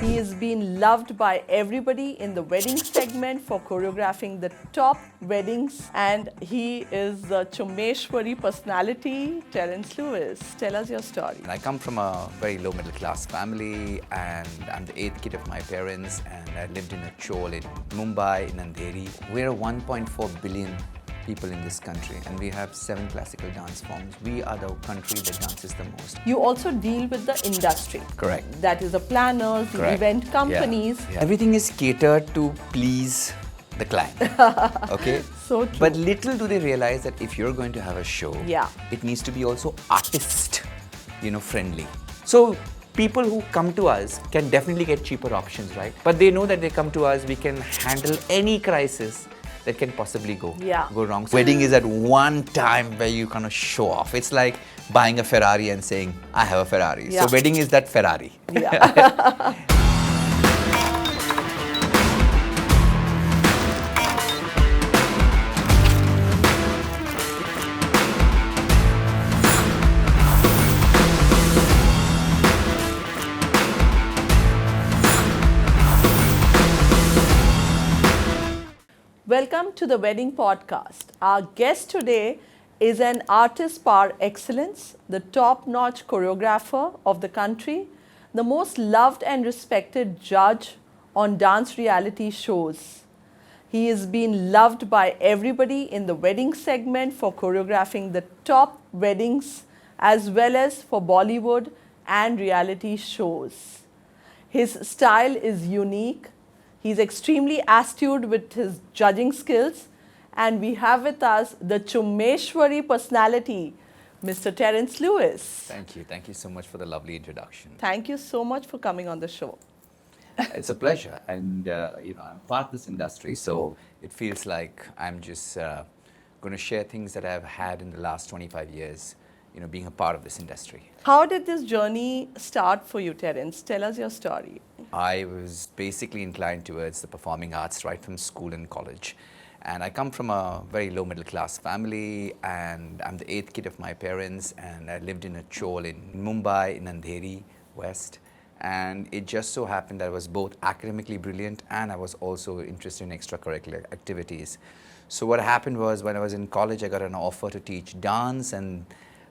He is being loved by everybody in the wedding segment for choreographing the top weddings, and he is the Chomeshwari personality, Terence Lewis. Tell us your story. I come from a very low middle class family, and I'm the eighth kid of my parents, and I lived in a chole in Mumbai, in Andheri. We're 1.4 billion people in this country, and we have 7 classical dance forms. We are the country that dances the most. You also deal with the industry. Correct. That is the planners, the Correct. event companies. Yeah. Everything is catered to please the client. Okay? So true. But little do they realize that if you're going to have a show, Yeah. it needs to be also artist, friendly. So people who come to us can definitely get cheaper options, right? But they know that they come to us, we can handle any crisis that can possibly go wrong. So wedding is at one time where you kind of show off. It's like buying a Ferrari and saying, I have a Ferrari. Yeah. So wedding is that Ferrari. Yeah. Welcome to the Wedding Podcast. Our guest today is an artist par excellence, the top-notch choreographer of the country, the most loved and respected judge on dance reality shows. He is being loved by everybody in the wedding segment for choreographing the top weddings as well as for Bollywood and reality shows. His style is unique. He's extremely astute with his judging skills, and we have with us the Chomeshwari personality, Mr. Terence Lewis. Thank you. Thank you so much for the lovely introduction. Thank you so much for coming on the show. It's a pleasure, and I'm part of this industry, so it feels like I'm just going to share things that I've had in the last 25 years, being a part of this industry. How did this journey start for you, Terence? Tell us your story. I was basically inclined towards the performing arts right from school and college. And I come from a very low middle class family, and I'm the 8th kid of my parents, and I lived in a chole in Mumbai, in Andheri, West. And it just so happened that I was both academically brilliant and I was also interested in extracurricular activities. So what happened was, when I was in college, I got an offer to teach dance, and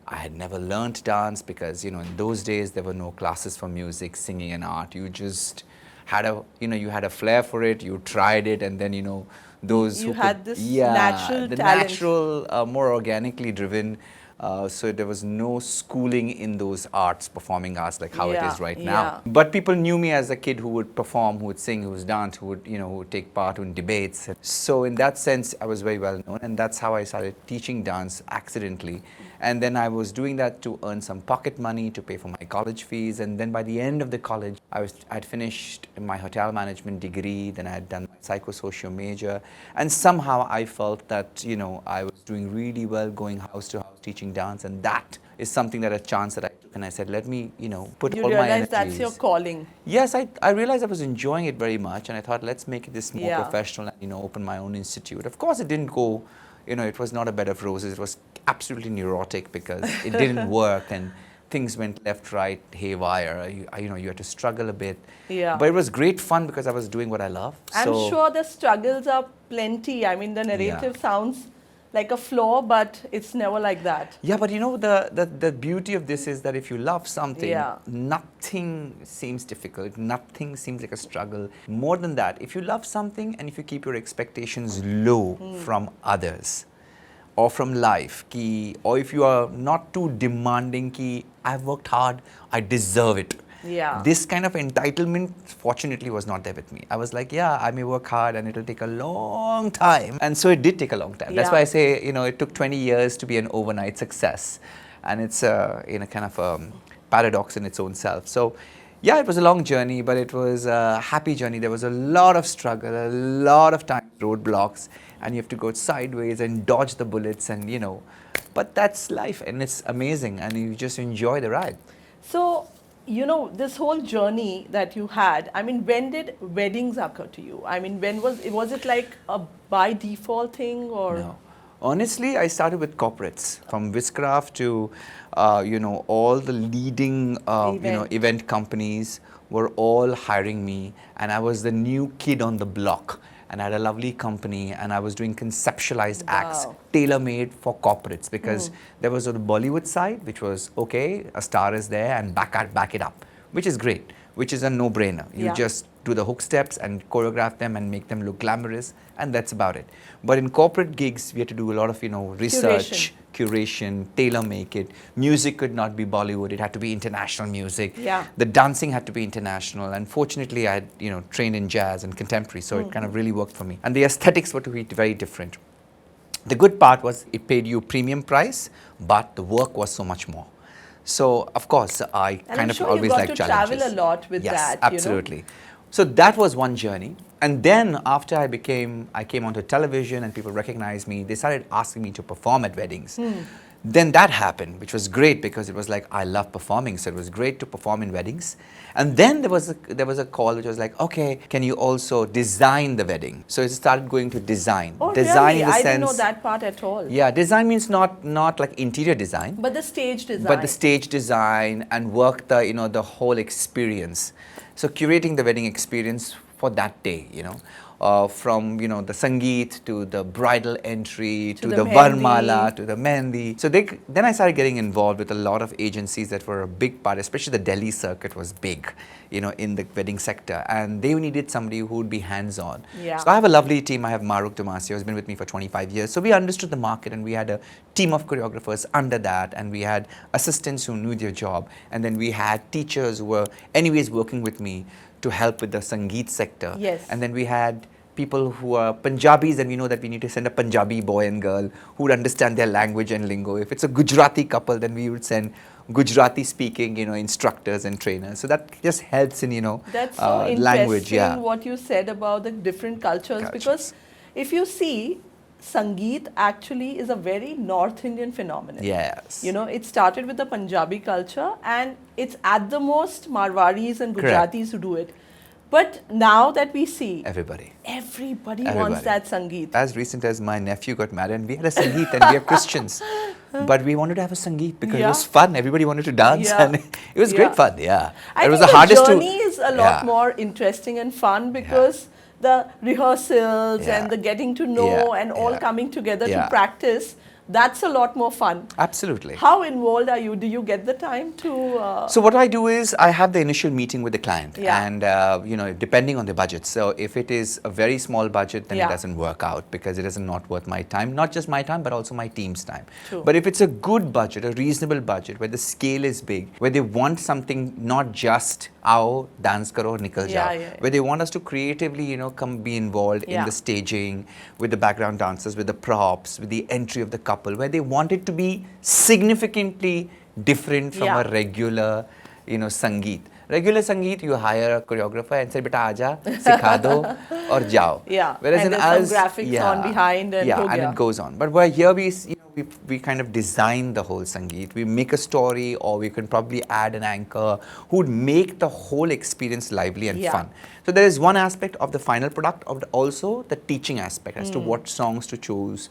I had never learned dance because, in those days there were no classes for music, singing and art. You just had you had a flair for it, you tried it, and then, those You who had could, this natural the talent. natural, more organically driven. So there was no schooling in those arts, performing arts, like how it is right now. But people knew me as a kid who would perform, who would sing, who would dance, who would take part in debates. So in that sense, I was very well known, and that's how I started teaching dance accidentally. And then I was doing that to earn some pocket money to pay for my college fees. And then by the end of the college, I'd finished my hotel management degree. Then I had done my psychosocial major. And somehow I felt that, I was doing really well going house to house teaching dance. And that is something that a chance that I took. And I said, let me, put all my energies. You realized that's your calling. Yes, I realized I was enjoying it very much. And I thought, let's make this more professional and, open my own institute. Of course, it didn't go, it was not a bed of roses. It was absolutely neurotic because it didn't work and things went left, right, haywire. You had to struggle a bit. Yeah. But it was great fun because I was doing what I love. I'm sure the struggles are plenty. I mean, the narrative sounds like a flaw, but it's never like that. Yeah, but the beauty of this is that if you love something, nothing seems difficult, nothing seems like a struggle. More than that, if you love something and if you keep your expectations low from others or from life, or if you are not too demanding, I've worked hard, I deserve it. Yeah. This kind of entitlement, fortunately, was not there with me. I was like, yeah, I may work hard and it'll take a long time. And so it did take a long time. That's why I say, it took 20 years to be an overnight success. And it's kind of a paradox in its own self. So, yeah, it was a long journey, but it was a happy journey. There was a lot of struggle, a lot of time, roadblocks, and you have to go sideways and dodge the bullets and, but that's life and it's amazing and you just enjoy the ride. So, this whole journey that you had, I mean, when did weddings occur to you? I mean, when was it like a by default thing or? No. Honestly, I started with corporates, from Whiscraft to, all the leading, event companies were all hiring me, and I was the new kid on the block. And I had a lovely company, and I was doing conceptualized acts tailor-made for corporates, because there was the Bollywood side, which was okay, a star is there, and back it up, which is great, which is a no-brainer. You just do the hook steps and choreograph them and make them look glamorous, and that's about it. But in corporate gigs, we had to do a lot of, research, curation, tailor-make it. Music could not be Bollywood, it had to be international music. The dancing had to be international, and fortunately I had, trained in jazz and contemporary, so it kind of really worked for me. And the aesthetics were to be very different. The good part was it paid you premium price, but the work was so much more. So, of course, I kind of always like challenges. You got to travel a lot with that. Yes, absolutely. So that was one journey. And then after I came onto television and people recognized me, they started asking me to perform at weddings. Then that happened, which was great, because it was like, I love performing, so it was great to perform in weddings. And then there was a call which was like, okay, can you also design the wedding? So it started going to design. Oh, design really? in the I sense, didn't know that part at all. Yeah, design means not like interior design, but the stage design. But the stage design and work the whole experience. So curating the wedding experience for that day, from the Sangeet to the bridal entry to the Varmala to the Mehndi. So then I started getting involved with a lot of agencies that were a big part, especially the Delhi circuit was big, in the wedding sector, and they needed somebody who would be hands-on. So I have a lovely team. I have Maruk Damasi, who's been with me for 25 years. So we understood the market, and we had a team of choreographers under that, and we had assistants who knew their job, and then we had teachers who were anyways working with me to help with the Sangeet sector. And then we had people who are Punjabis, and we know that we need to send a Punjabi boy and girl who would understand their language and lingo. If it's a Gujarati couple, then we would send Gujarati speaking, instructors and trainers. So that just helps in, That's so language. Interesting what you said about the different cultures. Because if you see, Sangeet actually is a very North Indian phenomenon. It started with the Punjabi culture, and it's at the most Marwaris and Gujaratis who do it. But now that we see, everybody wants that Sangeet. As recent as my nephew got married, and we had a Sangeet, and we are Christians. But we wanted to have a Sangeet because it was fun. Everybody wanted to dance, and it was great fun. I think the journey is a lot more interesting and fun, because the rehearsals and the getting to know and all coming together to practice, that's a lot more fun. Absolutely. How involved are you? Do you get the time to... So what I do is I have the initial meeting with the client, and depending on the budget. So if it is a very small budget, then it doesn't work out, because it is not worth my time. Not just my time, but also my team's time. But if it's a good budget, a reasonable budget, where the scale is big, where they want something not just आओ dance karo nikal jao, where they want us to creatively come be involved in the staging, with the background dancers, with the props, with the entry of the couple, where they want it to be significantly different from a regular Sangeet. Regular Sangeet, you hire a choreographer and say, beta aaja, sikha do, aur jao. Whereas and in us, some graphics on behind, and and it goes on. But where here we kind of design the whole Sangeet. We make a story, or we can probably add an anchor who would make the whole experience lively and fun. So there is one aspect of the final product, of also the teaching aspect as to what songs to choose.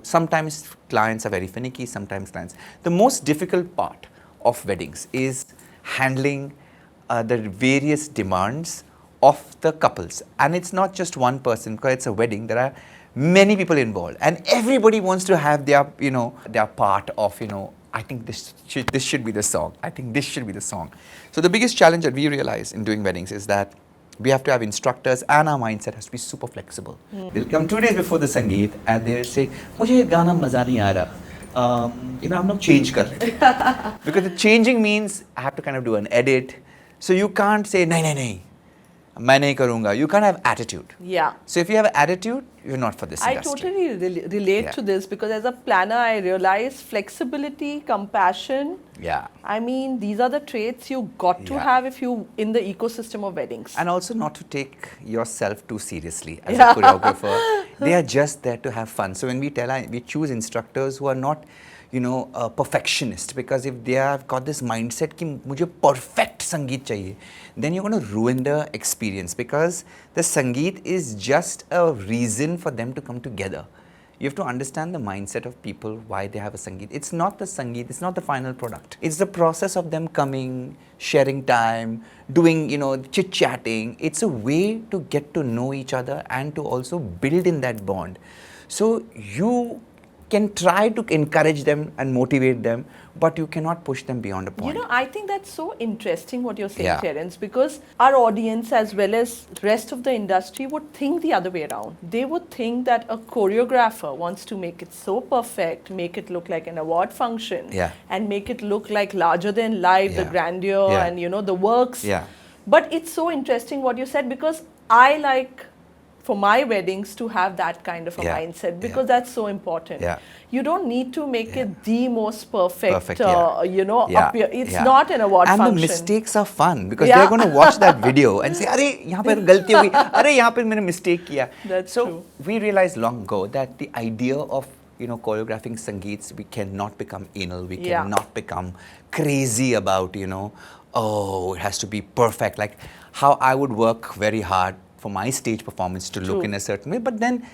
Sometimes clients are very finicky, sometimes clients. The most difficult part of weddings is handling the various demands of the couples. And it's not just one person, because it's a wedding. There are many people involved, and everybody wants to have their part of, I think this should be the song. I think this should be the song. So the biggest challenge that we realize in doing weddings is that we have to have instructors, and our mindset has to be super flexible. They'll come 2 days before the Sangeet, and they'll say, "Mujhe gaana maza nahi aa raha." I'm not change kar rahe. Because the changing means I have to kind of do an edit. So you can't say, nahi, मैं नहीं करूँगा. You can't have attitude. So if you have attitude, you're not for this industry. I totally relate to this, because as a planner, I realize flexibility, compassion. I mean, these are the traits you got to have if you in the ecosystem of weddings. And also not to take yourself too seriously as a choreographer. They are just there to have fun. So when we choose instructors who are not a perfectionist, because if they have got this mindset कि मुझे perfect Sangeet चाहिए, then you're going to ruin the experience, because the Sangeet is just a reason for them to come together. You have to understand the mindset of people, why they have a Sangeet. It's not the Sangeet, it's not the final product. It's the process of them coming, sharing time, doing, chit-chatting. It's a way to get to know each other and to also build in that bond. So you can try to encourage them and motivate them, but you cannot push them beyond a point. I think that's so interesting what you're saying, Terence, because our audience as well as rest of the industry would think the other way around. They would think that a choreographer wants to make it so perfect, make it look like an award function, and make it look like larger than life, the grandeur and the works. But it's so interesting what you said, because I like for my weddings to have that kind of a mindset, because that's so important. You don't need to make it the most perfect, it's not an award function. And the mistakes are fun, because they're going to watch that video and say, "Arey, yahan par galti ho gayi. Arey, yahan par maine mistake kiya." That's so true. We realized long ago that the idea of choreographing Sangeets, we cannot become anal, we cannot become crazy about, oh, it has to be perfect. Like how I would work very hard for my stage performance to look in a certain way, but then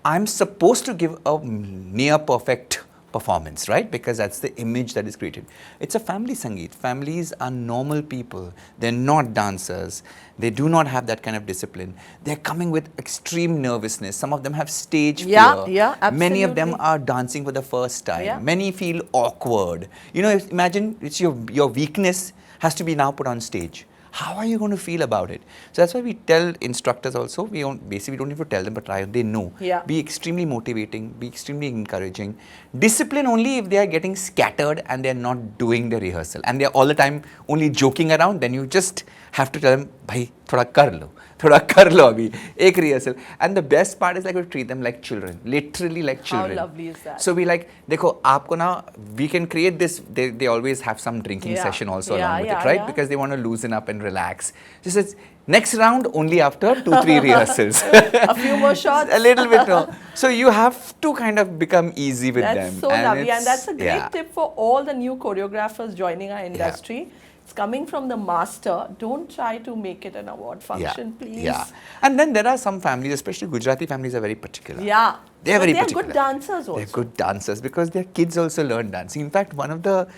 I'm supposed to give a near perfect performance, right? Because that's the image that is created. It's a family Sangeet. Families are normal people. They're not dancers. They do not have that kind of discipline. They're coming with extreme nervousness. Some of them have stage fear. Absolutely. Many of them are dancing for the first time. Many feel awkward. Imagine it's your weakness has to be now put on stage. How are you going to feel about it? So that's why we tell instructors also, we don't need to tell them, but they know. Be extremely motivating, be extremely encouraging. Discipline only if they are getting scattered and they are not doing the rehearsal. And they are all the time only joking around, then you just have to tell them, bhai, thoda kar lo abhi, ek rehearsal. And the best part is we treat them like children, literally like children. How lovely is that? So we dekho, aapko na, we can create this, they always have some drinking session also along with it, right? Because they want to loosen up and relax. So says, next round only after 2-3 rehearsals. A few more shots. A little bit more. So you have to kind of become easy with them. That's so lovely, and that's a great tip for all the new choreographers joining our industry. It's coming from the master. Don't try to make it an award function, please. And then there are some families, especially Gujarati families, are very particular. They're very particular. They're good dancers also. They're good dancers because their kids also learn dancing. In fact, one of the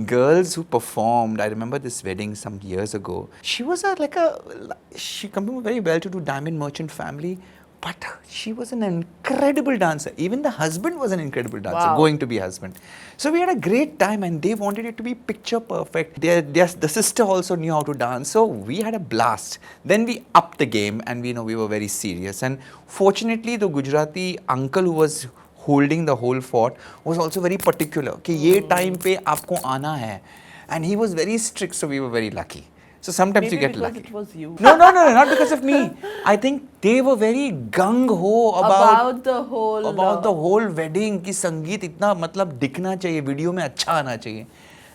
girls who performed, I remember this wedding some years ago. She was she came from a very well-to-do diamond merchant family, but she was an incredible dancer. Even the husband was an incredible dancer, going to be husband. So we had a great time, and they wanted it to be picture perfect. The sister also knew how to dance, so we had a blast. Then we upped the game, and we were very serious. And fortunately, the Gujarati uncle who was holding the whole fort was also very particular. कि ये time पे आपको आना है, and he was very strict, so we were very lucky. So sometimes you get lucky. Maybe because it was you. No, not because of me. I think they were very gung-ho about the whole wedding. कि संगीत इतना मतलब दिखना चाहिए, video में अच्छा आना चाहिए.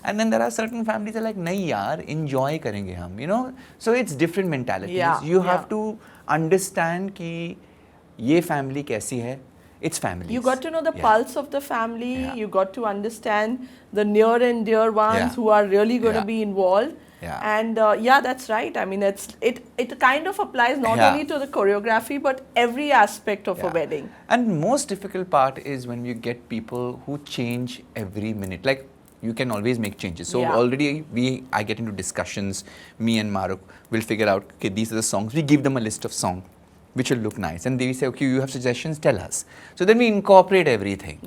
And then there are certain families that are like, नहीं यार, enjoy करेंगे हम, So it's different mentalities. You have to understand कि ये family कैसी है. It's families. You got to know the pulse of the family. You got to understand the near and dear ones who are really going to be involved. And that's right. I mean, it kind of applies not only to the choreography, but every aspect of a wedding. And most difficult part is when you get people who change every minute. Like, you can always make changes. So already I get into discussions. Me and Maruk will figure out, okay, these are the songs. We give them a list of songs which will look nice. And they say, okay, you have suggestions, tell us. So then we incorporate everything.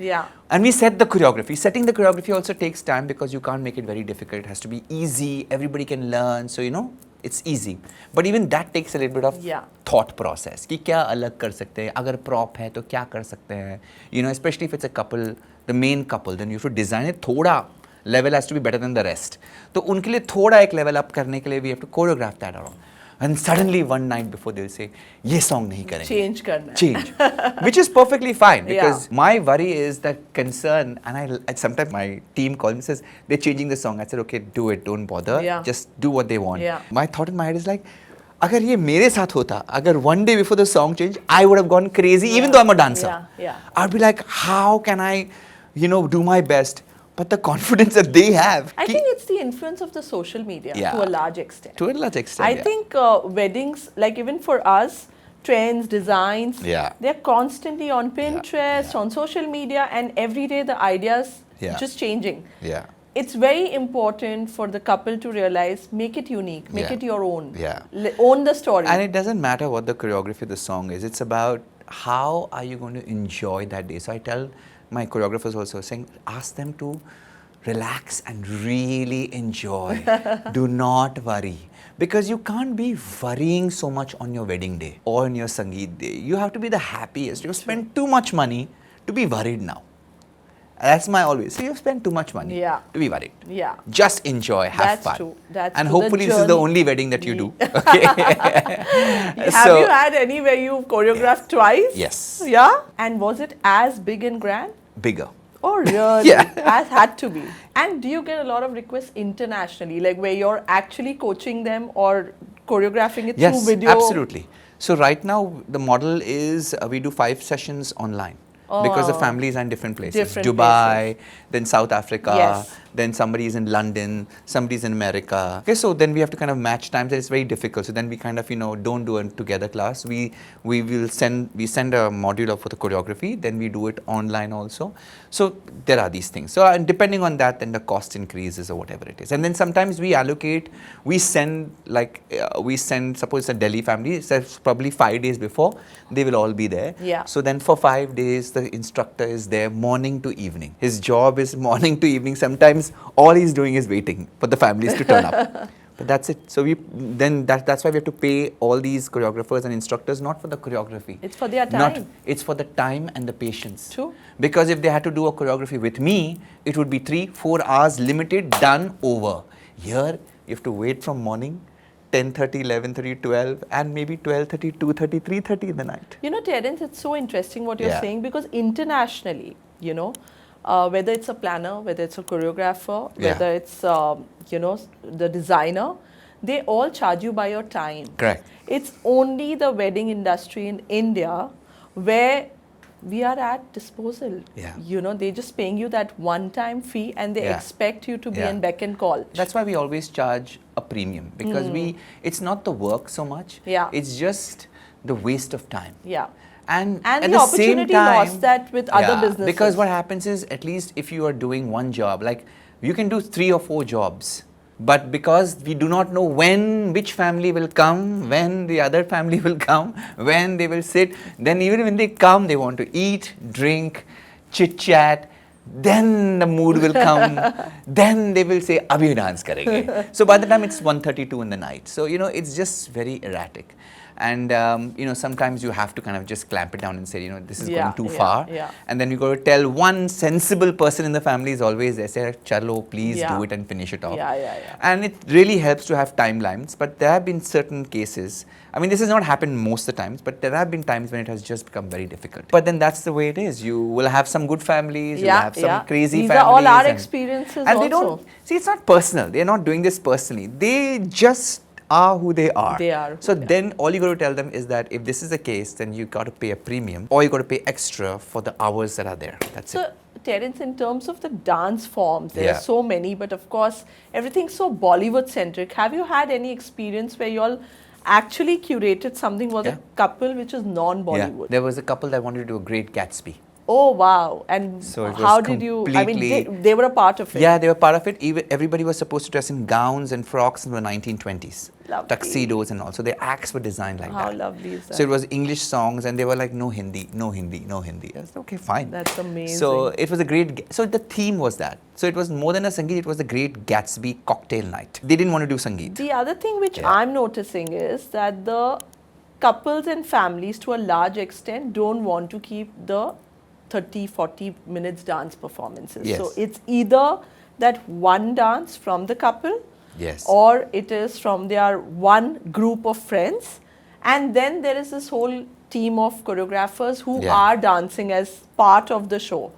And we set the choreography. Setting the choreography also takes time because you can't make it very difficult. It has to be easy. Everybody can learn. So, it's easy. But even that takes a little bit of thought process. कि क्या अलग कर सकते हैं? अगर prop है तो क्या कर सकते हैं? Especially if it's a couple, the main couple, then you have to design it. थोड़ा level has to be better than the rest. तो उनके लिए थोड़ा एक level up करने के लिए we have to choreograph that around. And suddenly one night before they'll say, ये song नहीं करेंगे. Change करना. Change. Which is perfectly fine because my worry is that concern, and sometimes my team calls me and says, they're changing the song. I said, okay, do it, don't bother. Just do what they want. My thought in my head is like, अगर ये मेरे साथ होता, अगर one day before the song change, I would have gone crazy even though I'm a dancer. I'd be like, how can I, do my best? But the confidence that they have. I think it's the influence of the social media to a large extent. To a large extent. I think weddings, like even for us, trends, designs. Yeah. They're constantly on Pinterest, on social media, and every day the ideas just changing. Yeah. It's very important for the couple to realize, make it unique, make it your own. Yeah. Own the story. And it doesn't matter what the choreography of the song is. It's about how are you going to enjoy that day. So I tell my choreographers also, saying, ask them to relax and really enjoy. Do not worry. Because you can't be worrying so much on your wedding day or on your Sangeet day. You have to be the happiest. You've spent too much money to be worried now. That's my always. So you've spent too much money to be worried. Yeah. Just enjoy, have fun. True. That's and true. Hopefully this is the only wedding that you do. Okay. Have you had any where you choreographed twice? Yes. Yeah? And was it as big and grand? Bigger. Oh, really? As had to be. And do you get a lot of requests internationally, like where you're actually coaching them or choreographing it through video? Yes, absolutely. So right now the model is we do 5 sessions online. Because the families are in different places. Dubai, then South Africa, then somebody is in London, somebody is in America. Okay, so then we have to kind of match times and it's very difficult. So then we kind of, don't do a together class. We send a module for the choreography, then we do it online also. So there are these things. So and depending on that, then the cost increases or whatever it is. And then sometimes we send, suppose it's a Delhi family, it's probably 5 days before, they will all be there. Yeah. So then for 5 days, the instructor is there morning to evening. His job is morning to evening. Sometimes all he's doing is waiting for the families to turn up. But that's it. So that's why we have to pay all these choreographers and instructors, not for the choreography. It's for their time. It's for the time and the patience. True. Because if they had to do a choreography with me, it would be 3-4 hours limited, done, over. Here, you have to wait from morning 10:30, 11:30, 12, and maybe 12:30, 2:30, 3:30 in the night. Terence, it's so interesting what you're saying, because internationally, whether it's a planner, whether it's a choreographer, whether it's, the designer, they all charge you by your time. Correct. It's only the wedding industry in India where we are at disposal. They're just paying you that one-time fee and they expect you to be in beck and call. That's why we always charge a premium, because it's not the work so much. It's just the waste of time. And at the the opportunity same time, lost that with other businesses. Because what happens is, at least if you are doing one job, like you can do 3 or 4 jobs, but because we do not know which family will come, when the other family will come, when they will sit, then even when they come, they want to eat, drink, chit chat, then the mood will come, then they will say, abhi dance karenge. So by the time it's 1:32 in the night. So, it's just very erratic. And, sometimes you have to kind of just clamp it down and say, this is going too far. And then you got to tell one sensible person in the family is always there, say, chalo, please do it and finish it off. And it really helps to have timelines. But there have been certain cases, I mean, this has not happened most of the times, but there have been times when it has just become very difficult. But then that's the way it is. You will have some good families, you will have some crazy families. These are all our experiences and also. It's not personal. They're not doing this personally. They just are who they are. So then all you got to tell them is that if this is the case, then you got to pay a premium or you got to pay extra for the hours that are there. That's it. So Terence, in terms of the dance forms, there are so many, but of course, everything's so Bollywood centric. Have you had any experience where you all actually curated something was a couple which is non-Bollywood? There was a couple that wanted to do a Great Gatsby. Oh, wow. And so how did you, I mean, they were a part of it. Yeah, they were part of it. Everybody was supposed to dress in gowns and frocks in the 1920s. Lovely. Tuxedos and all. So their acts were designed like that. How lovely is that? So it was English songs and they were like, no Hindi, no Hindi, no Hindi. I said, okay, fine. That's amazing. So it was a great, so the theme was that. So it was more than a Sangeet, it was a Great Gatsby cocktail night. They didn't want to do Sangeet. The other thing which I'm noticing is that the couples and families to a large extent don't want to keep the 30-40 minutes dance performances. Yes. So it's either that one dance from the couple, yes, or it is from their one group of friends, and then there is this whole team of choreographers who are dancing as part of the show.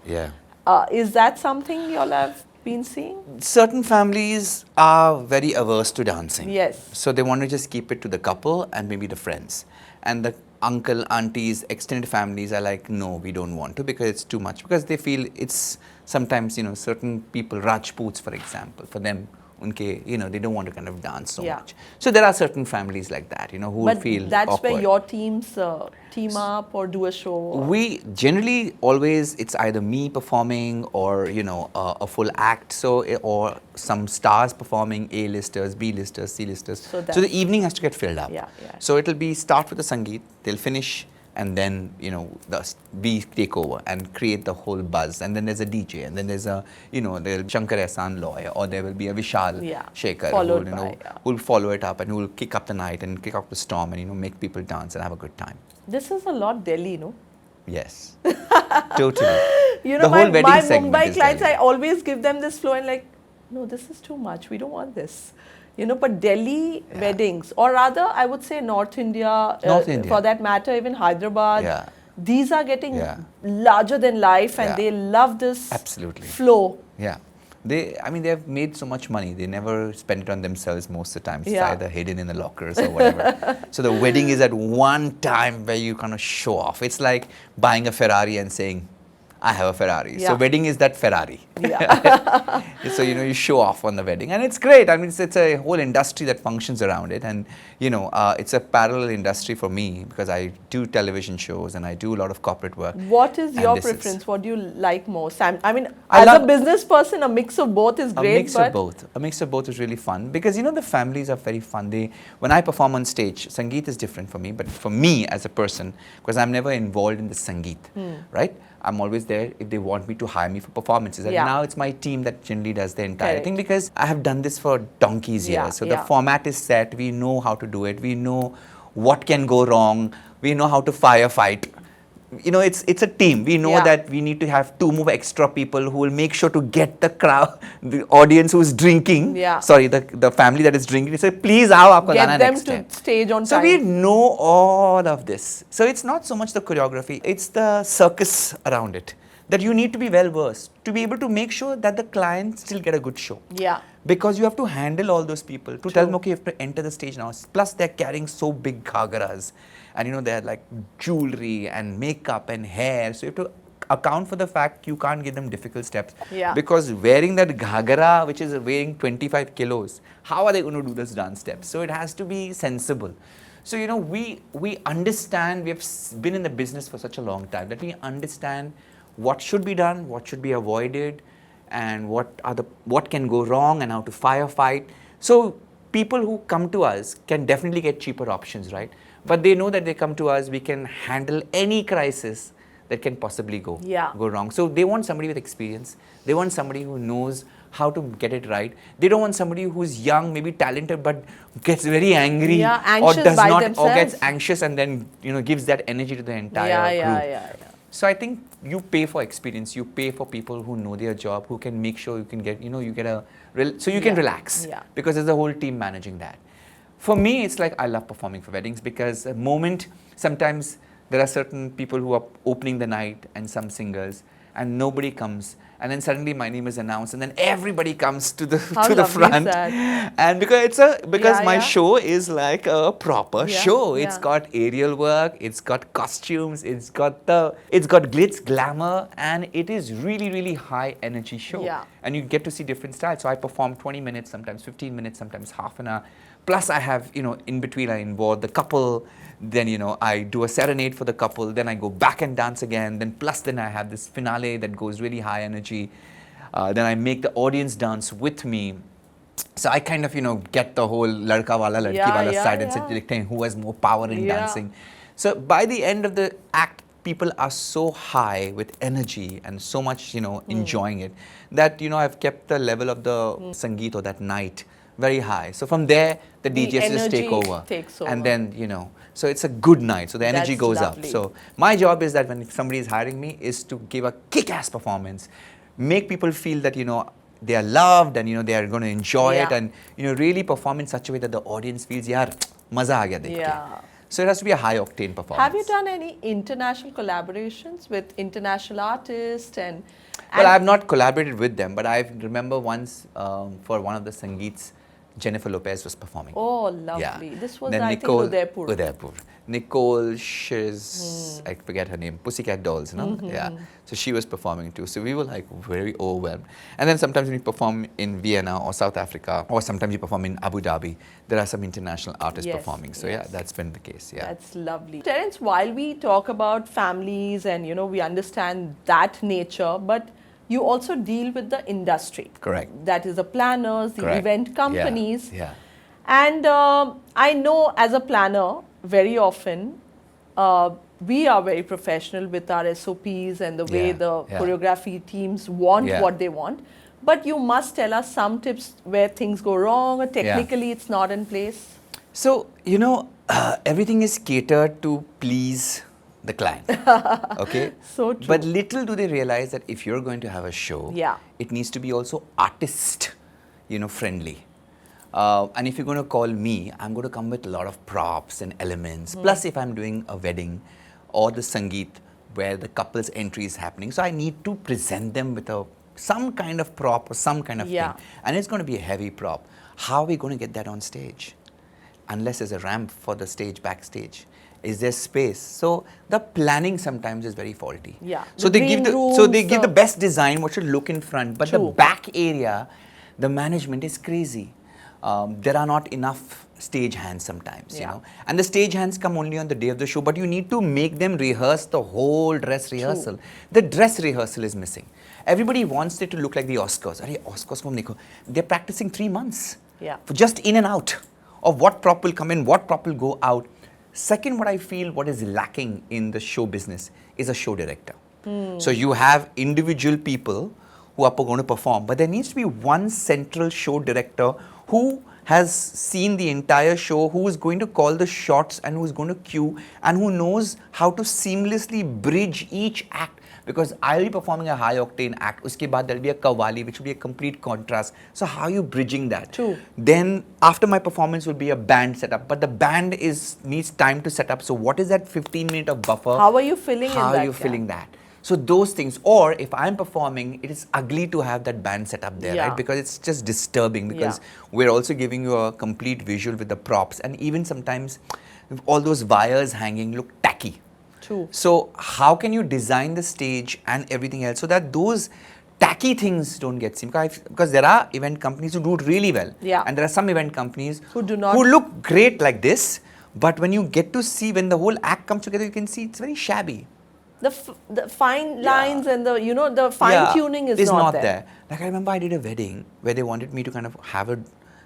Is that something you all have been seeing? Certain families are very averse to dancing. Yes. So they want to just keep it to the couple and maybe the friends. And the uncle, aunties, extended families are like, no, we don't want to, because it's too much. Because they feel it's sometimes, certain people, Rajputs, for example, for them, unke, you know, they don't want to kind of dance so much. So there are certain families like that, you know, who will feel that's awkward. where your teams team up or do a show? We generally always, it's either me performing or, you know, a full act, so, or some stars performing, A-listers, B-listers, C-listers. So the evening has to get filled up. So it'll be start with the Sangeet, they'll finish, and then, you know, we take over and create the whole buzz. And then there's a DJ, and then there's a, you know, there'll Shankar Ehsan Loy, or there will be a Vishal Shekhar who, you know, who'll follow it up and who'll kick up the night and kick up the storm and, you know, make people dance and have a good time. This is a lot Delhi, no? Yes, totally. You know, my Mumbai clients, I always give them this flow and like, no, this is too much. We don't want this. You know, but Delhi weddings, or rather, I would say North India, for that matter, even Hyderabad, these are getting larger than life, and they love this flow. Yeah. I mean, they have made so much money. They never spend it on themselves most of the time. It's either hidden in the lockers or whatever. So the wedding is at one time where you kind of show off. It's like buying a Ferrari and saying, I have a Ferrari. So wedding is that Ferrari. So, you know, you show off on the wedding, and it's great. I mean, it's a whole industry that functions around it, and, you know, it's a parallel industry for me because I do television shows and I do a lot of corporate work. What is your preference? What do you like most? I mean, as a business person, a mix of both is great. A mix of both is really fun because, you know, the families are very fun. When I perform on stage, Sangeet is different for me, but for me as a person, because I'm never involved in the Sangeet, right? I'm always there if they want me to hire me for performances. And now it's my team that generally does the entire thing because I have done this for donkey's years. So the format is set. We know how to do it. We know what can go wrong. We know how to firefight. You know, it's a team. We know that we need to have 2 more extra people who will make sure to get the crowd, the audience who's drinking. Sorry, the family that is drinking. Say, please, get them to stage on time. So we know all of this. So it's not so much the choreography. It's the circus around it that you need to be well versed to be able to make sure that the clients still get a good show. Because you have to handle all those people to tell them, okay, you have to enter the stage now. Plus, they're carrying so big ghagaras. And, you know, they're like jewelry and makeup and hair. So you have to account for the fact you can't give them difficult steps. Because wearing that ghagara, which is weighing 25 kilos, how are they going to do this dance steps? So it has to be sensible. So, you know, we understand, we have been in the business for such a long time that we understand what should be done, what should be avoided, and what can go wrong and how to firefight. So people who come to us can definitely get cheaper options, right? But they know that they come to us, we can handle any crisis that can possibly go wrong. So they want somebody with experience. They want somebody who knows how to get it right. They don't want somebody who's young, maybe talented, but gets very angry or gets anxious and then, you know, gives that energy to the entire group. So I think you pay for experience. You pay for people who know their job, who can make sure you can get, you know, you get so you can relax because there's a whole team managing that. For me, it's like I love performing for weddings because the moment, sometimes there are certain people who are opening the night and some singers and nobody comes. And then suddenly my name is announced and then everybody comes to the front. And because my show is like a proper show. It's got aerial work, it's got costumes, it's got glitz, glamour, and it is really, really high energy show. And you get to see different styles. So I perform 20 minutes, sometimes 15 minutes, sometimes half an hour. Plus I have, you know, in between I involve the couple, then, you know, I do a serenade for the couple, then I go back and dance again, then I have this finale that goes really high energy. Then I make the audience dance with me. So I kind of, you know, get the whole ladka wala, ladki wala side and say who has more power in dancing. So by the end of the act, people are so high with energy and so much, you know, enjoying it that, you know, I've kept the level of the Sangeet or that night very high. So from there, the DJs just take over. And then, you know, so it's a good night. So the energy goes up. So my job is that when somebody is hiring me is to give a kick-ass performance, make people feel that, you know, they are loved and, you know, they are going to enjoy it and, you know, really perform in such a way that the audience feels, yaar, maza aa gaya dekh ke. So it has to be a high octane performance. Have you done any international collaborations with international artists? Well, I have not collaborated with them, but I remember once for one of the Sangeets, Jennifer Lopez was performing. Oh, lovely. Yeah. This was, Then I Nicole, think, Udaipur. Udaipur. Nicole, I forget her name, Pussycat Dolls, no? Yeah. So she was performing too. So we were like very overwhelmed. And then sometimes when you perform in Vienna or South Africa, or sometimes you perform in Abu Dhabi, there are some international artists performing. So yeah, that's been the case. Yeah. That's lovely. Terence, while we talk about families and, we understand that nature, but you also deal with the industry. Correct. That is the planners, the event companies. Yeah. And I know as a planner, very often, we are very professional with our SOPs and the way the choreography teams want what they want. But you must tell us some tips where things go wrong or technically it's not in place. So, everything is catered to please the client. Okay? So true. But little do they realize that if you're going to have a show, it needs to be also artist, friendly. And if you're going to call me, I'm going to come with a lot of props and elements. Plus, if I'm doing a wedding or the Sangeet where the couple's entry is happening, so I need to present them with some kind of prop or some kind of thing. And it's going to be a heavy prop. How are we going to get that on stage? Unless there's a ramp for the stage backstage. Is there space? So the planning sometimes is very faulty. Yeah. So they give the best design, what should look in front, but the back area, the management is crazy. There are not enough stage hands sometimes, and the stage hands come only on the day of the show, but you need to make them rehearse the whole dress rehearsal. The dress rehearsal is missing. Everybody wants it to look like the Oscars. They're practicing 3 months for just in and out of what prop will come in, what prop will go out. Second, what I feel what is lacking in the show business is a show director. So you have individual people who are going to perform, but there needs to be one central show director who has seen the entire show, who is going to call the shots and who is going to cue and who knows how to seamlessly bridge each act. Because I'll be performing a high octane act, uske baad there'll be a kawali, which will be a complete contrast. So how are you bridging that? True. Then after my performance will be a band setup, but the band needs time to set up. So what is that 15-minute of buffer? How are you filling in that? How are you filling that? So those things, or if I'm performing, it is ugly to have that band set up there, right? Because it's just disturbing because we're also giving you a complete visual with the props, and even sometimes all those wires hanging look tacky. True. So how can you design the stage and everything else so that those tacky things don't get seen? Because there are event companies who do it really well. And there are some event companies who do not, who look great like this, but when you get to see, when the whole act comes together, you can see it's very shabby. The fine lines and the fine tuning is not there. Like I remember I did a wedding where they wanted me to kind of have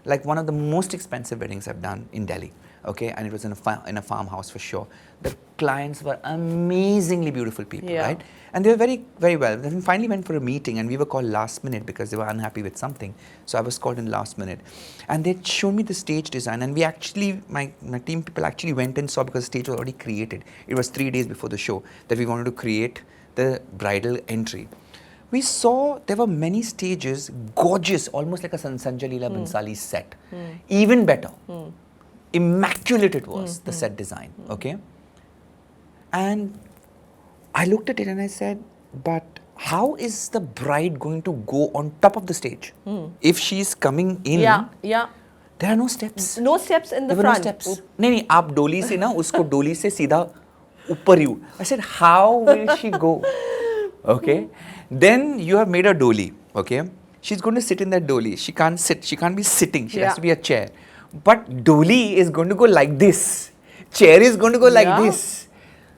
like one of the most expensive weddings I've done in Delhi. Okay, and it was in a farmhouse for sure. The clients were amazingly beautiful people, right? And they were very, very well. Then finally went for a meeting and we were called last minute because they were unhappy with something. So I was called in last minute. And they showed me the stage design, and we actually, my team people actually went and saw, because the stage was already created. It was 3 days before the show that we wanted to create the bridal entry. We saw there were many stages, gorgeous, almost like a Sanjay Leela Bhansali set. Even better. Immaculate it was, the set design, okay? And I looked at it and I said, but how is the bride going to go on top of the stage? If she's coming in, there are no steps. No steps in the there front. There were no steps. No, aap doli se na, usko doli se seedha upar you. I said, how will she go? Okay? Then you have made a dolly, okay? She's going to sit in that dolly. She can't sit, she can't be sitting, she has to be a chair. But dolly is going to go like this. Chair is going to go like this.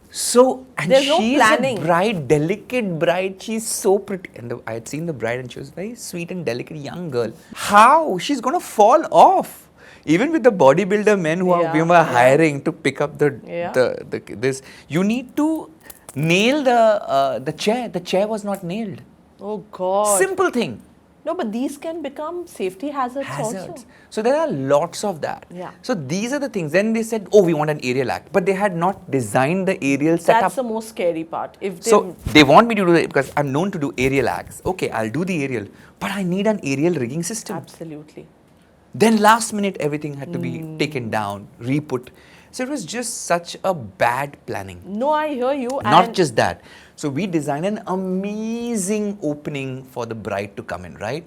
So, and she's a bride, delicate bride. She's so pretty. And I had seen the bride and she was very sweet and delicate young girl. How? She's going to fall off. Even with the bodybuilder men who we were hiring to pick up this, you need to nail the chair. The chair was not nailed. Oh God. Simple thing. No, but these can become safety hazards also. So there are lots of that. So these are the things. Then they said, oh, we want an aerial act. But they had not designed the aerial setup. That's the most scary part. So they want me to do it because I'm known to do aerial acts. Okay, I'll do the aerial. But I need an aerial rigging system. Absolutely. Then last minute, everything had to be taken down, re-put. So it was just such a bad planning. No, I hear you. Not just that. So we designed an amazing opening for the bride to come in, right?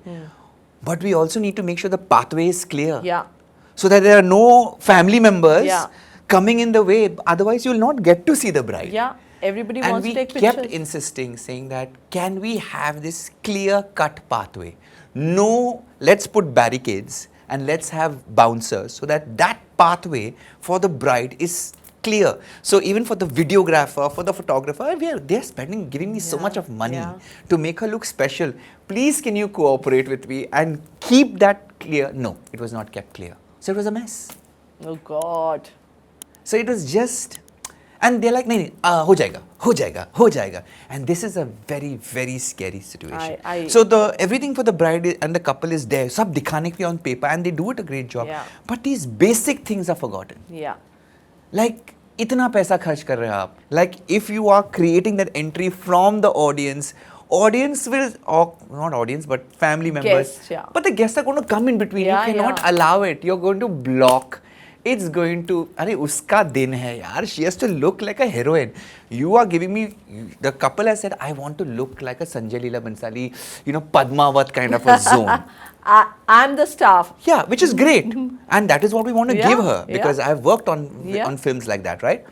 but we also need to make sure the pathway is clear. Yeah. So that there are no family members Yeah. coming in the way. Otherwise, you'll not get to see the bride. Yeah. Everybody And wants we to take kept pictures. insisting, saying that, can we have this clear-cut pathway? No, let's put barricades and let's have bouncers so that that pathway for the bride is clear. So even for the videographer, for the photographer, they're spending, giving me so much of money to make her look special. Please, can you cooperate with me and keep that clear? No, it was not kept clear. So it was a mess. Oh God. So it was just, and they're like, nahi, ho jayega, ho jayega, ho jayega. And this is a very, very scary situation. So everything for the bride and the couple is there. Sab dikhane ke on paper, and they do it a great job. Yeah. But these basic things are forgotten. Yeah. Like, itna paisa kharch kar rahe ho aap. Like, if you are creating that entry from the audience will, or not audience, but family members. Guests, yeah. But the guests are going to come in between. Yeah, you cannot allow it. You're going to block. It's going to, अरे उसका दिन है यार. She has to look like a heroine. You are giving me, the couple has said, I want to look like a Sanjay Leela Bansali, Padmavat kind of a zone. I'm the staff. Yeah, which is great. And that is what we want to give her, because I've worked on films like that, right?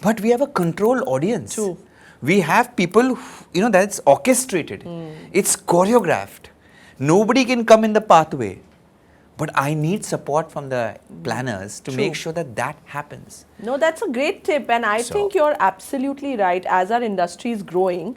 But we have a control audience. True. We have people, that's orchestrated. It's choreographed. Nobody can come in the pathway. But I need support from the planners to make sure that that happens. No, that's a great tip. And I think you're absolutely right. As our industry is growing,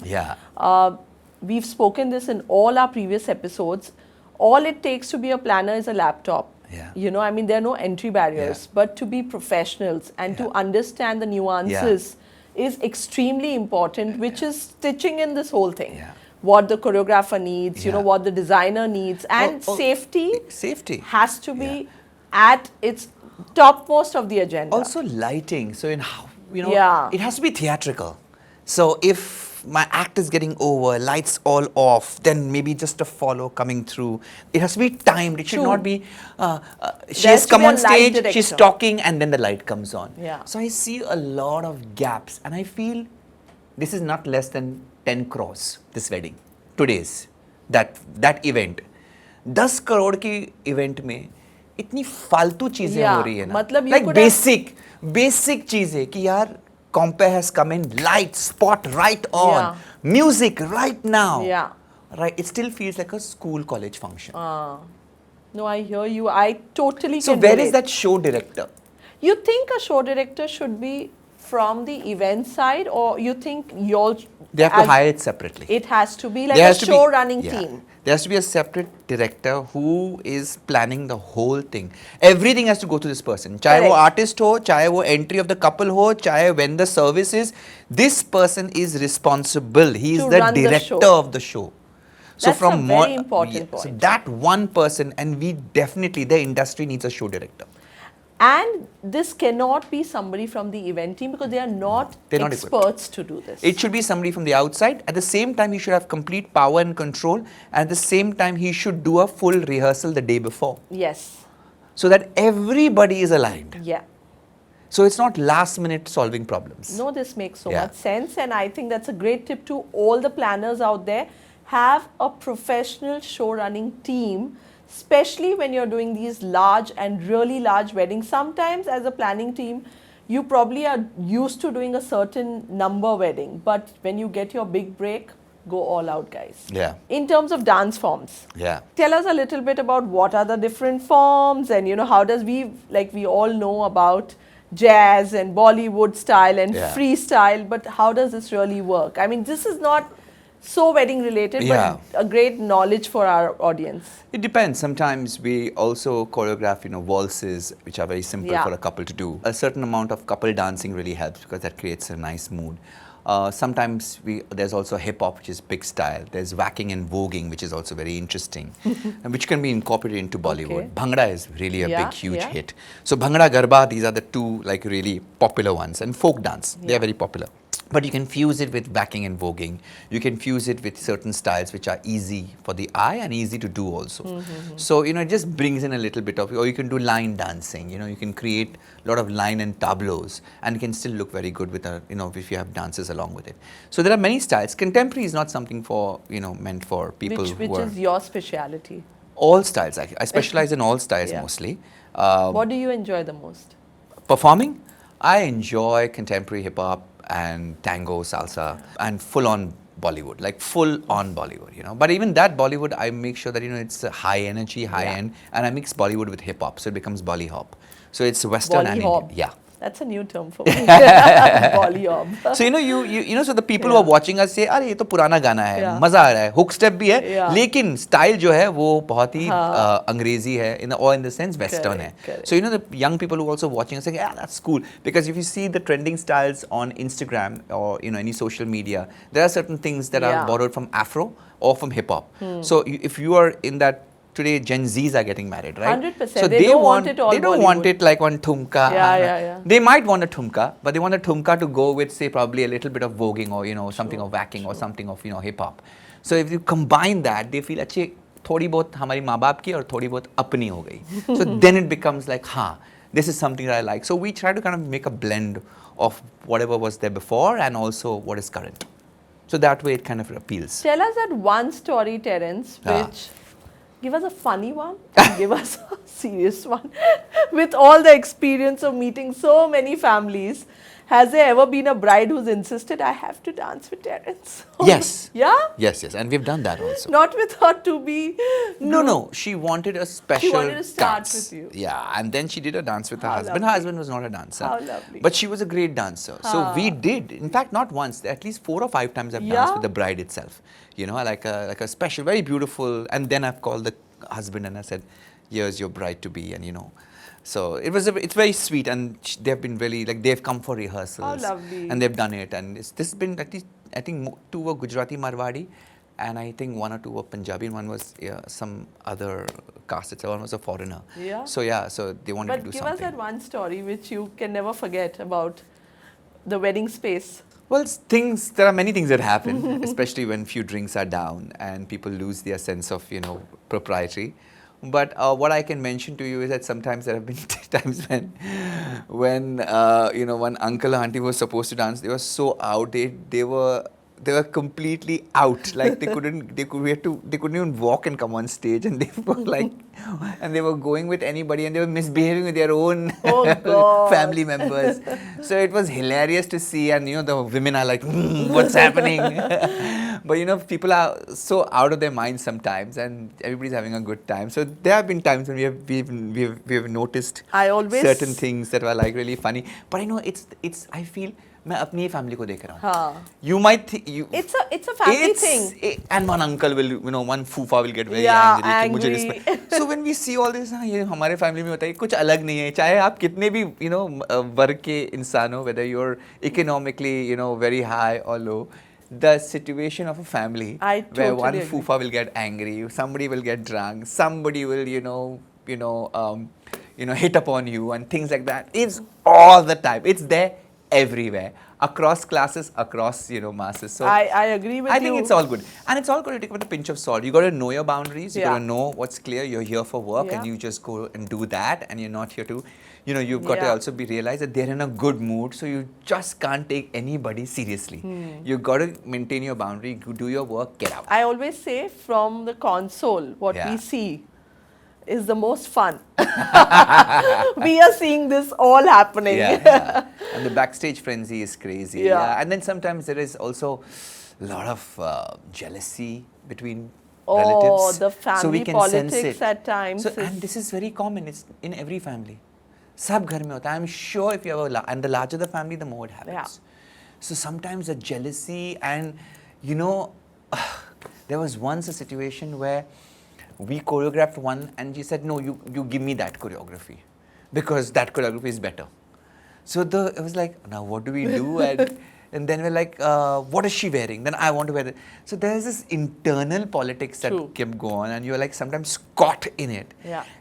we've spoken this in all our previous episodes. All it takes to be a planner is a laptop. Yeah. I mean, there are no entry barriers. But to be professionals and to understand the nuances is extremely important, which is stitching in this whole thing. Yeah. What the choreographer needs, what the designer needs, and safety has to be at its topmost of the agenda. Also lighting. So in how, it has to be theatrical. So if my act is getting over, lights all off, then maybe just a follow coming through. It has to be timed. It should not be, she has come on stage, she's talking, and then the light comes on. So I see a lot of gaps, and I feel this is not less than 10 crores, this wedding, today's, that event. 10 crore की event में इतनी फालतू चीजें हो रही है ना, मतलब like basic चीजें कि यार compare has come in, light, spot right on, music right now, right? It still feels like a school college function. No, I hear you. I totally so can where relate. Is that show director? You think a show director should be from the event side, or you think they have to hire it separately? It has to be like a show running team. There has to be a separate director who is planning the whole thing. Everything has to go to this person. Chahe wo artist ho, chahe wo entry of the couple ho, chahe when the service is, this person is responsible. He is the director of the show. So that's a very important point. So that one person, and we definitely, the industry needs a show director. And this cannot be somebody from the event team, because they are not experts to do this. It should be somebody from the outside. At the same time, he should have complete power and control. At the same time, he should do a full rehearsal the day before. Yes. So that everybody is aligned. Yeah. So it's not last minute solving problems. No, this makes so much sense. And I think that's a great tip to all the planners out there. Have a professional show running team, especially when you're doing these large and really large weddings. Sometimes as a planning team, you probably are used to doing a certain number wedding, but when you get your big break, go all out, guys. Yeah. In terms of dance forms, tell us a little bit about what are the different forms, and how does we all know about jazz and Bollywood style and freestyle, but how does this really work? I mean, this is not so wedding related, but a great knowledge for our audience. It depends. Sometimes we also choreograph, waltzes, which are very simple for a couple to do. A certain amount of couple dancing really helps, because that creates a nice mood. Sometimes there's also hip hop, which is big style. There's whacking and voguing, which is also very interesting, and which can be incorporated into Bollywood. Bhangra is really a big, huge hit. So Bhangra, Garba, these are the two really popular ones, and folk dance. They are very popular. But you can fuse it with whacking and voguing. You can fuse it with certain styles which are easy for the eye and easy to do also. So, it just brings in a little bit of, or you can do line dancing. You can create a lot of line and tableaus, and it can still look very good with if you have dances along with it. So there are many styles. Contemporary is not something for, meant for people which is your speciality. All styles. I specialize in all styles mostly. What do you enjoy the most? Performing, I enjoy contemporary hip hop and tango, salsa, and full on Bollywood, like full on Bollywood, you know. But even that Bollywood, I make sure that, you know, it's high energy, high end, and I mix Bollywood with hip hop, so it becomes Bolly hop. So it's Western and Indian. Yeah. That's a new term for me. Bollywood. So you know, so the people who are watching us say, "अरे ये तो पुराना गाना है, मजा आ रहा है, hook step भी है, लेकिन style जो है वो बहुत ही अंग्रेजी है, or in the sense Western है." So you know, the young people who are also watching us say, "Yeah, that's cool," because if you see the trending styles on Instagram or, you know, any social media, there are certain things that are borrowed from Afro or from hip hop. So if you are in that. Today, Gen Zs are getting married, right? 100%. So they don't want it all They don't want it like on thumka. Yeah. They might want a thumka, but they want a thumka to go with, say, probably a little bit of voguing or, you know, something of whacking or something of, you know, hip hop. So if you combine that, they feel, अच्छे थोड़ी बहुत हमारी माँ बाप की और थोड़ी बहुत अपनी हो गई. So then it becomes like, this is something that I like. So we try to kind of make a blend of whatever was there before and also what is current. So that way it kind of appeals. Tell us that one story, Terence, which... Give us a funny one and give us a serious one. With all the experience of meeting so many families, has there ever been a bride who's insisted, I have to dance with Terence? Yes. Yeah? Yes. And we've done that also. Not with her to be... No. She wanted a special She wanted to start dance. with you. Yeah. And then she did a dance with her husband. Lovely. Her husband was not a dancer. How lovely. But she was a great dancer. So we did. In fact, not once. At least 4 or 5 times I've danced with the bride itself. You know, like a special, very beautiful. And then I've called the husband and I said, here's your bride to be. And, you know. So it's very sweet, and they've been really, like, they've come for rehearsals. Oh, lovely. And they've done it, and this has been at least, I think 2 were Gujarati Marwadi, and I think 1 or 2 were Punjabi, and 1 was some other caste itself, 1 was a foreigner. Yeah. So they wanted to do something. But give us that one story which you can never forget about the wedding space. Well, there are many things that happen, especially when few drinks are down and people lose their sense of, you know, propriety. But what I can mention to you is that sometimes there have been times when you know, one uncle or auntie was supposed to dance, they were so out, they were completely out, like they couldn't even walk and come on stage, and they were like, and they were going with anybody, and they were misbehaving with their own family members. So it was hilarious to see, and you know, the women are like, what's happening? But you know, people are so out of their minds sometimes, and everybody's having a good time. So there have been times when we have noticed certain things that were like really funny. But I know it's I feel मैं अपनी ही family को देख रहा हूँ. You might think it's a family thing. And one uncle will, you know, one fufa will get very angry. So when we see all this, ये हमारे family में होता है, कुछ अलग नहीं है. चाहे आप कितने भी, you know, वर्ग के इंसान हो, whether you're economically, you know, very high or low, the situation of a family where one fufa will get angry, somebody will get drunk, somebody will, you know, hit upon you and things like that. It's all the time. It's there everywhere, across classes, across, you know, masses. So I agree with you. I think it's all good, and it's all good to take with a pinch of salt. You got to know your boundaries. You got to know what's clear. You're here for work, and you just go and do that, and you're not here to, you know, you've got to also realize that they're in a good mood, so you just can't take anybody seriously. You've got to maintain your boundary, do your work, get out. I always say, from the console, what we see is the most fun. We are seeing this all happening. And the backstage frenzy is crazy. And then sometimes there is also a lot of jealousy between relatives. The family so we can politics sense it. at times. So, and this is very common. It's in every family. Sab ghar mein hota hai. I'm sure if you have and the larger the family, the more it happens. So sometimes the jealousy, and you know, there was once a situation where we choreographed one, and she said, no, you give me that choreography, because that choreography is better. So it was like, now what do we do? And then we're like, what is she wearing? Then I want to wear it. So there's this internal politics that kept going, and you're like sometimes caught in it.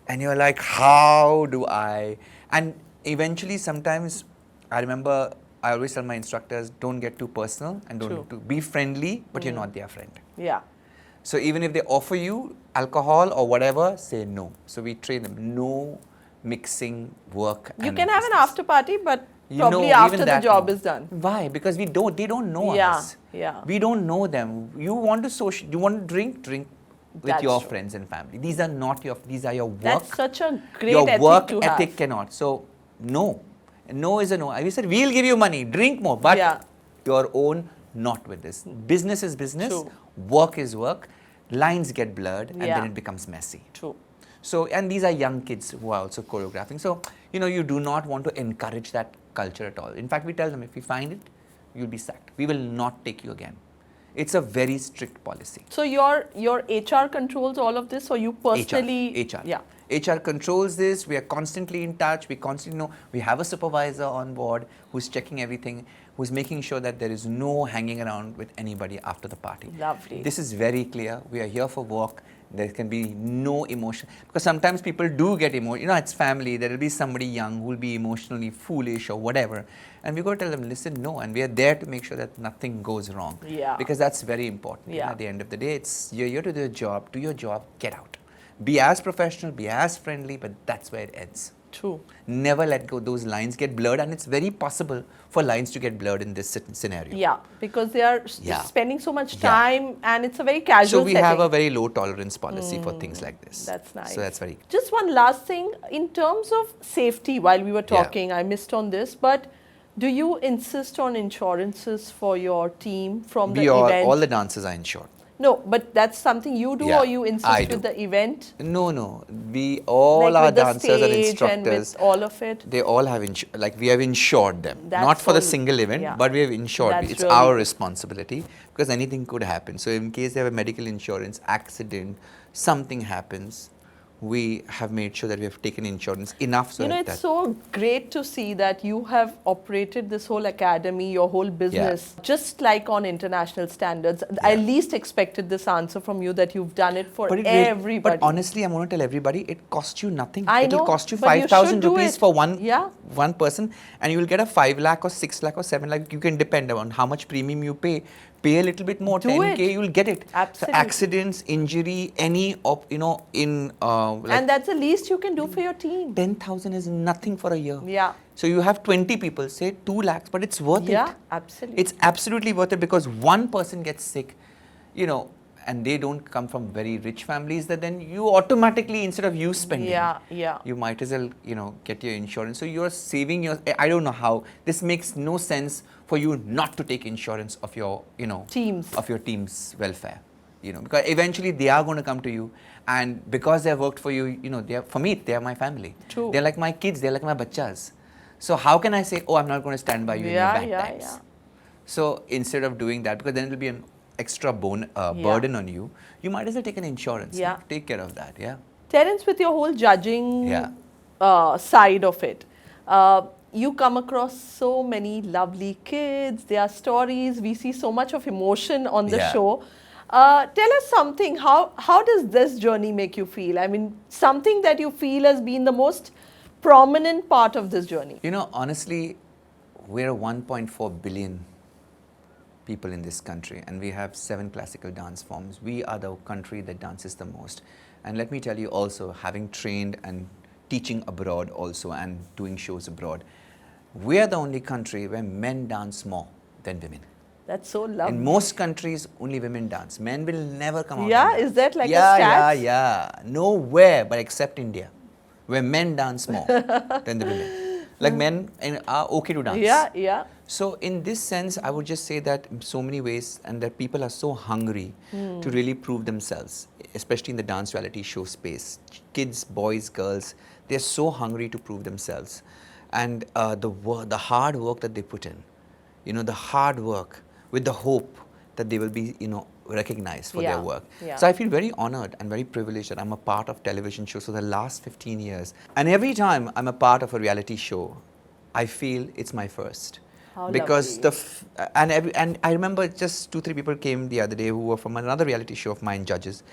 And you're like, how do I? And eventually sometimes, I remember, I always tell my instructors, don't get too personal, and don't be friendly, but you're not their friend. So even if they offer you alcohol or whatever, say no. So we train them, no mixing work. You can have an after party, but probably after the job is done. Why? Because they don't know us. We don't know them. You want to drink, with That's your true. friends and family. These are not your, these are your work. That's such a great your ethic work to ethic have. cannot. So no. No is a no. We said, we'll give you money, drink more, but your own, not with this. Business is business, True. work is work, lines get blurred, and Yeah. then it becomes messy. True. So, and these are young kids who are also choreographing. So, you know, you do not want to encourage that culture at all. In fact, we tell them, if we find it, you'll be sacked. We will not take you again. It's a very strict policy. So your HR controls all of this, or you personally? HR. Yeah. HR controls this. We are constantly in touch. We constantly know. We have a supervisor on board who's checking everything, who's making sure that there is no hanging around with anybody after the party. Lovely. This is very clear. We are here for work. There can be no emotion. Because sometimes people do get emotional. You know, it's family. There will be somebody young who will be emotionally foolish or whatever. And we go tell them, listen, no. And we are there to make sure that nothing goes wrong. Yeah. Because that's very important. Yeah. At the end of the day, it's you're here to do your job, get out. Be as professional, be as friendly, but that's where it ends. True. Never let go. Those lines get blurred, and it's very possible for lines to get blurred in this scenario. Yeah, because they are spending so much time, and it's a very casual So we setting. have a very low tolerance policy for things like this. That's nice. So that's very... Just one last thing, in terms of safety, while we were talking, I missed on this, but do you insist on insurances for your team from the event? All the dancers are insured. No, but that's something you do, or you insist with the event? No. We all our dancers and instructors. And with all of it. They all have we have insured them. Not for the single event, but we have insured. It's really our responsibility, because anything could happen. So in case they have a medical insurance, accident, something happens, we have made sure that we have taken insurance enough. So it's so great to see that you have operated this whole academy, your whole business, just like on international standards. I least expected this answer from you, that you've done it for everybody. But honestly, I'm going to tell everybody, it costs you nothing. It will cost you 5,000 rupees for one person, and you will get a 5 lakh or 6 lakh or 7 lakh. You can depend on how much premium you pay. Pay a little bit more, 10K, you will get it. Absolutely. So accidents, injury, any and that's the least you can do for your team. 10,000 is nothing for a year. Yeah. So you have 20 people, say 2 lakhs, but it's worth it. Yeah, absolutely. It's absolutely worth it, because one person gets sick, and they don't come from very rich families, that then you automatically, instead of you spending, you might as well, get your insurance. So you're saving I don't know how. This makes no sense for you not to take insurance of your, team's welfare. Because eventually they are going to come to you, and because they have worked for you, for me, they are my family. True. They're like my kids, they're like my bachas. So how can I say, oh, I'm not going to stand by you in your bad times? Yeah. So instead of doing that, because then it will be an extra burden on you, you might as well take an insurance. Yeah. Take care of that. Yeah. Terence, with your whole judging side of it, you come across so many lovely kids, their stories, we see so much of emotion on the show. Tell us something, how does this journey make you feel? I mean, something that you feel has been the most prominent part of this journey. Honestly, we're 1.4 billion people in this country, and we have 7 classical dance forms. We are the country that dances the most. And let me tell you also, having trained and teaching abroad also and doing shows abroad, we are the only country where men dance more than women. That's so lovely. In most countries, only women dance. Men will never come out. Yeah, is that like a stats? Yeah. Nowhere but except India, where men dance more than the women. Like men are okay to dance. Yeah. So in this sense, I would just say that in so many ways, and that people are so hungry to really prove themselves, especially in the dance reality show space. Kids, boys, girls, they're so hungry to prove themselves. And the hard work that they put in, the hard work with the hope that they will be, recognized for their work. Yeah. So I feel very honored and very privileged that I'm a part of television shows for the last 15 years. And every time I'm a part of a reality show, I feel it's my first. How because lovely. And I remember just 2-3 people came the other day who were from another reality show of mine, judges,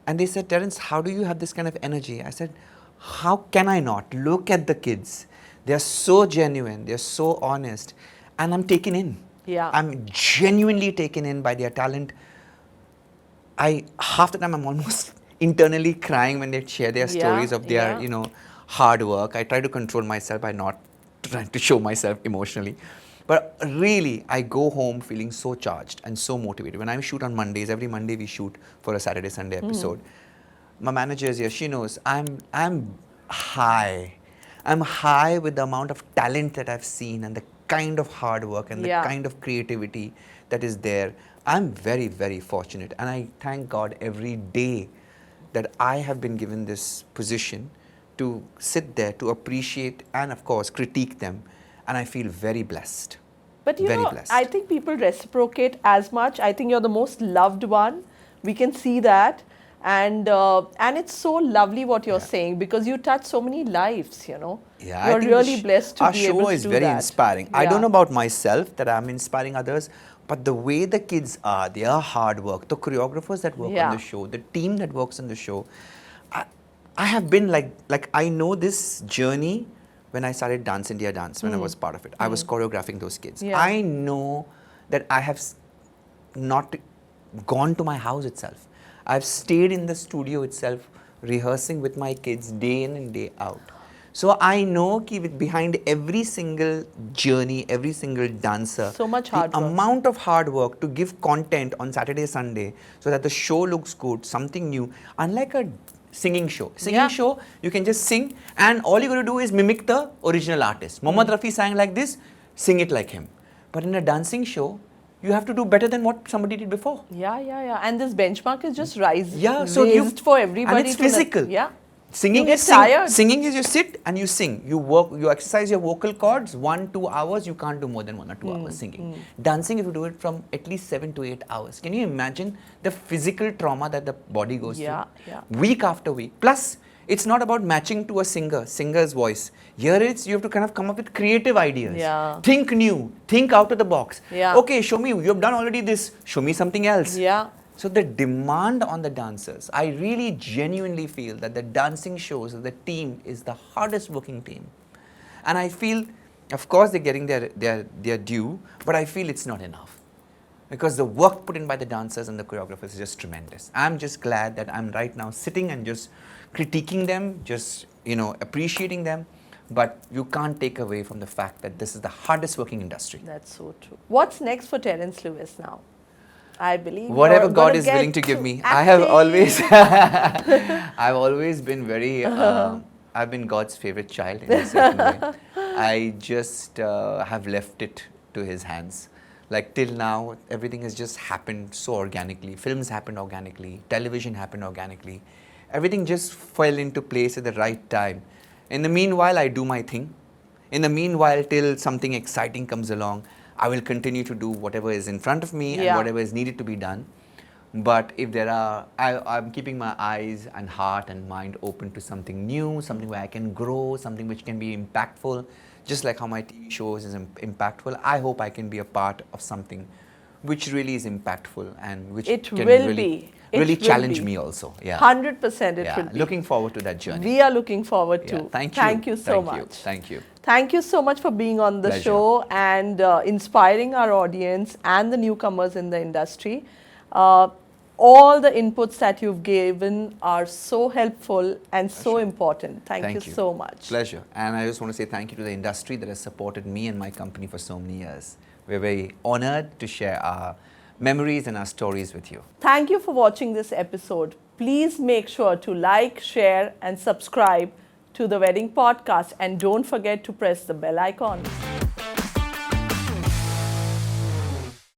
and they said, Terence, how do you have this kind of energy? I said, how can I not? Look at the kids. They're so genuine, they're so honest, and I'm taken in. Yeah. I'm genuinely taken in by their talent. Half the time I'm almost internally crying when they share their stories of their, hard work. I try to control myself by not trying to show myself emotionally. But really, I go home feeling so charged and so motivated. When I shoot on Mondays, every Monday we shoot for a Saturday, Sunday episode. My manager is here, she knows I'm high. I'm high with the amount of talent that I've seen and the kind of hard work and the kind of creativity that is there. I'm very, very fortunate, and I thank God every day that I have been given this position to sit there, to appreciate and of course critique them, and I feel very blessed. But you know, I think people reciprocate as much. I think you're the most loved one. We can see that. And it's so lovely what you're saying, because you touch so many lives, you know. Yeah, you're really blessed to be able to do that. Our show is very inspiring. I don't know about myself that I'm inspiring others, but the way the kids are, their hard work, the choreographers that work on the show, the team that works on the show, I have been like I know this journey when I started Dance India Dance, when I was part of it. I was choreographing those kids. I know that I have not gone to my house itself. I've stayed in the studio itself, rehearsing with my kids day in and day out. So I know that behind every single journey, every single dancer, so much hard work. Amount of hard work to give content on Saturday, Sunday, so that the show looks good, something new. Unlike a singing show. Singing show, you can just sing, and all you got to do is mimic the original artist. Mohammad Rafi sang like this, sing it like him. But in a dancing show, you have to do better than what somebody did before. Yeah. And this benchmark is just raised for everybody. And it's physical. Singing you get tired. Singing is you sit and you sing. You work, you exercise your vocal cords 1-2 hours. You can't do more than 1 or 2 hours singing. Dancing, if you do it from at least 7 to 8 hours. Can you imagine the physical trauma that the body goes through? Week after week. Plus, it's not about matching to a singer's voice. Here it's, you have to kind of come up with creative ideas. Think new, think out of the box. Okay, show me, you have done already this, show me something else. So the demand on the dancers, I really genuinely feel that the dancing shows, the team is the hardest working team. And I feel, of course they're getting their due, but I feel it's not enough. Because the work put in by the dancers and the choreographers is just tremendous. I'm just glad that I'm right now sitting and just critiquing them, just, you know, appreciating them. But you can't take away from the fact that this is the hardest working industry. That's so true. What's next for Terence Lewis now? I believe whatever God is willing to give me. I have always, I've always been very, I've been God's favorite child in a certain way. I just have left it to His hands. Like till now, everything has just happened so organically. Films happened organically. Television happened organically. Everything just fell into place at the right time. In the meanwhile, I do my thing. In the meanwhile, till something exciting comes along, I will continue to do whatever is in front of me and whatever is needed to be done. But if there are, I'm keeping my eyes and heart and mind open to something new, something where I can grow, something which can be impactful. Just like how my TV shows is impactful, I hope I can be a part of something which really is impactful and which can really challenge me also. 100% it will be. Looking forward to that journey. We are looking forward to. Thank you so much. Thank you. Thank you so much for being on the show and inspiring our audience and the newcomers in the industry. All the inputs that you've given are so helpful and so important. Thank you so much. Pleasure. And I just want to say thank you to the industry that has supported me and my company for so many years. We're very honored to share our memories and our stories with you. Thank you for watching this episode. Please make sure to like, share and subscribe to the Wedding Podcast, and don't forget to press the bell icon.